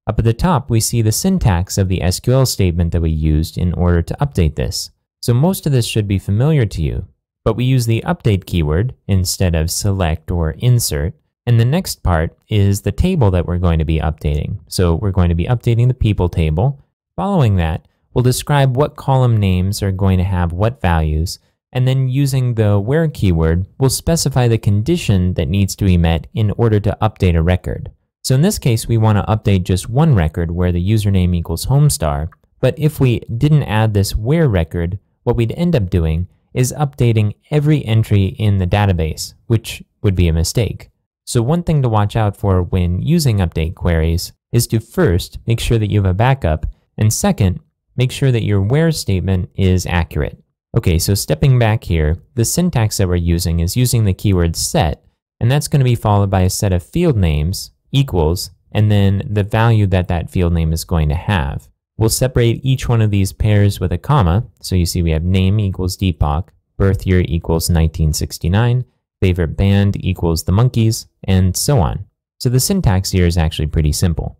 Up at the top, we see the syntax of the SQL statement that we used in order to update this. So most of this should be familiar to you, but we use the update keyword instead of select or insert. And the next part is the table that we're going to be updating. So we're going to be updating the people table. Following that, we'll describe what column names are going to have what values, and then using the where keyword, we'll specify the condition that needs to be met in order to update a record. So in this case, we want to update just one record where the username equals homestar, but if we didn't add this where record, what we'd end up doing is updating every entry in the database, which would be a mistake. So one thing to watch out for when using update queries is to first make sure that you have a backup, and second, make sure that your where statement is accurate. Okay, so stepping back here, the syntax that we're using is using the keyword set, and that's going to be followed by a set of field names equals, and then the value that that field name is going to have. We'll separate each one of these pairs with a comma. So you see we have name equals Deepak, birth year equals 1969, favorite band equals the Monkees, and so on. So the syntax here is actually pretty simple.